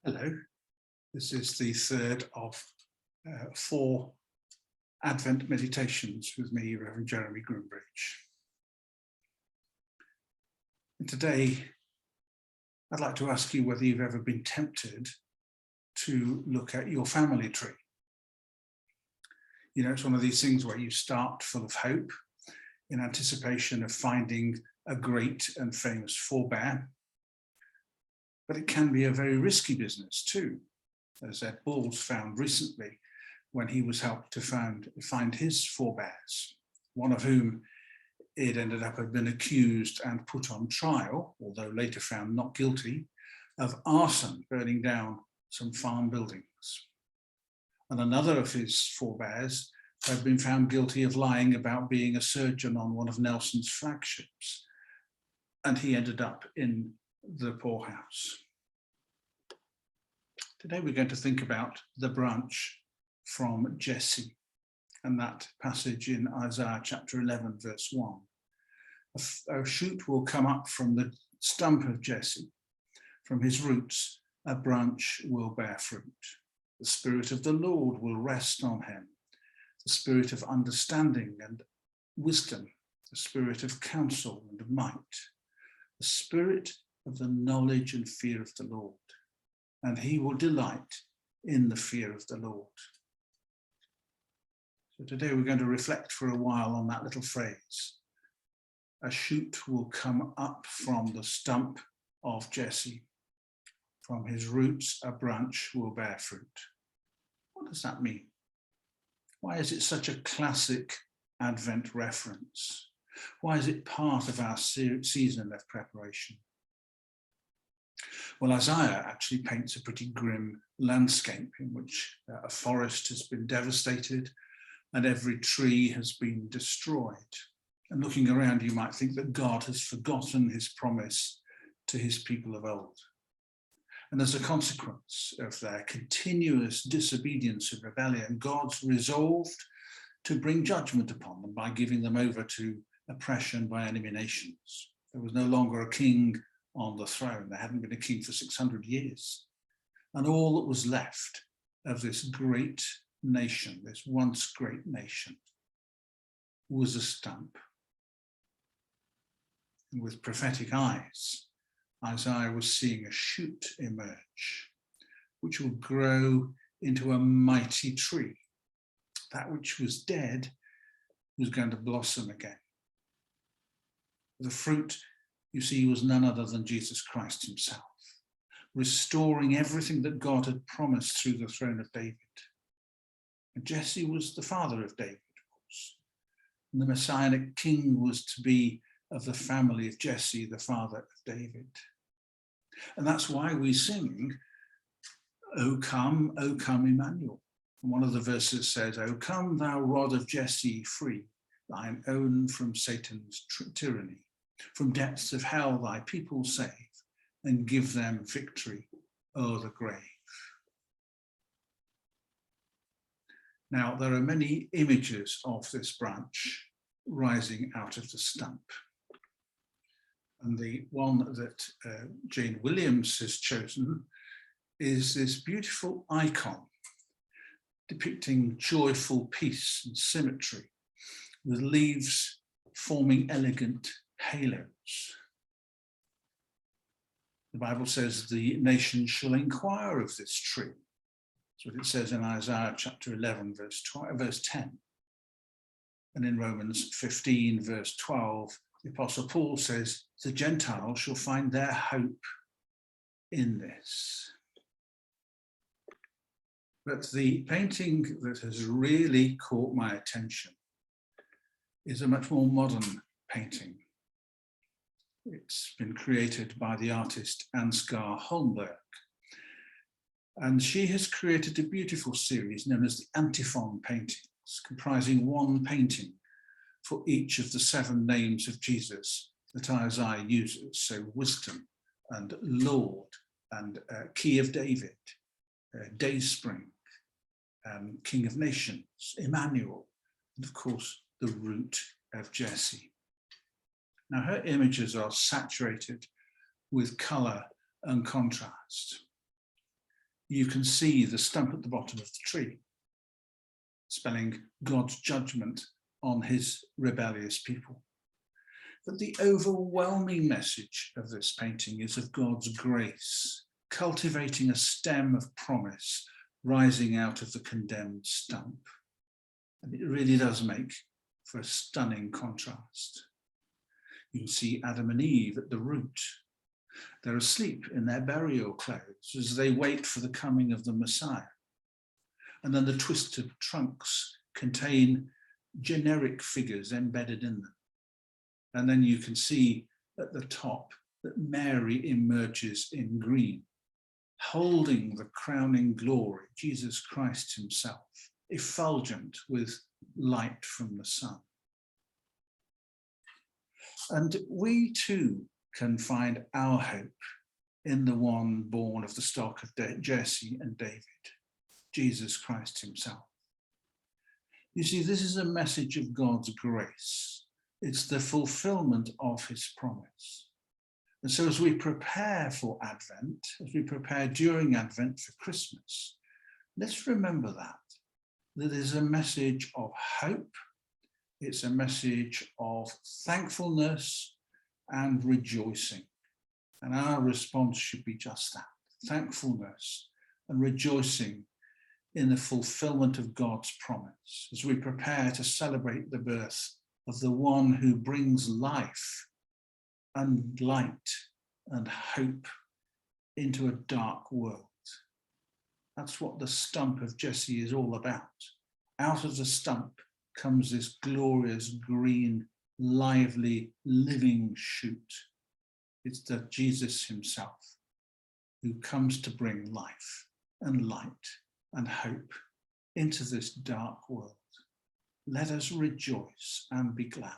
Hello, this is the third of 4 Advent meditations with me, Rev Jeremy Groombridge. And today, I'd like to ask you whether you've ever been tempted to look at your family tree. You know, it's one of these things where you start full of hope in anticipation of finding a great and famous forebear. But it can be a very risky business too, as Ed Balls found recently when he was helped to find his forebears, one of whom it ended up had been accused and put on trial, although later found not guilty, of arson, burning down some farm buildings. And another of his forebears had been found guilty of lying about being a surgeon on one of Nelson's flagships, and he ended up in the poorhouse. Today we're going to think about the branch from Jesse and that passage in Isaiah chapter 11 verse 1. A shoot will come up from the stump of Jesse, from his roots a branch will bear fruit. The Spirit of the Lord will rest on him, the Spirit of understanding and wisdom, the Spirit of counsel and might, the Spirit of the knowledge and fear of the Lord, and he will delight in the fear of the Lord. So today we're going to reflect for a while on that little phrase. A shoot will come up from the stump of Jesse. From his roots a branch will bear fruit. What does that mean? Why is it such a classic Advent reference? Why is it part of our season of preparation? Well, Isaiah actually paints a pretty grim landscape in which a forest has been devastated and every tree has been destroyed. And looking around, you might think that God has forgotten his promise to his people of old. And as a consequence of their continuous disobedience and rebellion, God's resolved to bring judgment upon them by giving them over to oppression by enemy nations. There was no longer a king on the throne. There hadn't been a king for 600 years. And all that was left of this great nation, this once great nation, was a stump. And with prophetic eyes, Isaiah was seeing a shoot emerge, which would grow into a mighty tree. That which was dead was going to blossom again. The fruit, you see, was none other than Jesus Christ himself, restoring everything that God had promised through the throne of David. And Jesse was the father of David, of course. And the Messianic king was to be of the family of Jesse, the father of David. And that's why we sing, O come, Emmanuel. And one of the verses says, O come, thou rod of Jesse, free thine own from Satan's tyranny. From depths of hell thy people save, and give them victory o'er the grave. Now, there are many images of this branch rising out of the stump. And the one that Jane Williams has chosen is this beautiful icon depicting joyful peace and symmetry, with leaves forming elegant halos. The Bible says the nations shall inquire of this tree. That's what it says in Isaiah chapter 11, verse 10. And in Romans 15, verse 12, the Apostle Paul says, the Gentiles shall find their hope in this. But the painting that has really caught my attention is a much more modern painting. It's been created by the artist Ansgar Holmberg. And she has created a beautiful series known as the Antiphon paintings, comprising one painting for each of the 7 names of Jesus that Isaiah uses. So wisdom and Lord and Key of David, Dayspring, King of Nations, Emmanuel, and of course the root of Jesse. Now her images are saturated with colour and contrast. you can see the stump at the bottom of the tree, spelling God's judgment on his rebellious people. But the overwhelming message of this painting is of God's grace, cultivating a stem of promise rising out of the condemned stump. And it really does make for a stunning contrast. You can see Adam and Eve at the root. They're asleep in their burial clothes as they wait for the coming of the Messiah. And then the twisted trunks contain generic figures embedded in them. And then you can see at the top that Mary emerges in green, holding the crowning glory, Jesus Christ himself, effulgent with light from the sun. And we too can find our hope in the one born of the stock of Jesse and David, Jesus Christ himself. You see, this is a message of God's grace. It's the fulfillment of his promise. And so as we prepare for Advent, as we prepare during Advent for Christmas, let's remember that is a message of hope. It's a message of thankfulness and rejoicing. And our response should be just that, thankfulness and rejoicing in the fulfillment of God's promise as we prepare to celebrate the birth of the one who brings life and light and hope into a dark world. That's what the stump of Jesse is all about. Out of the stump comes this glorious green, lively, living shoot. It's that Jesus himself who comes to bring life and light and hope into this dark world. Let us rejoice and be glad.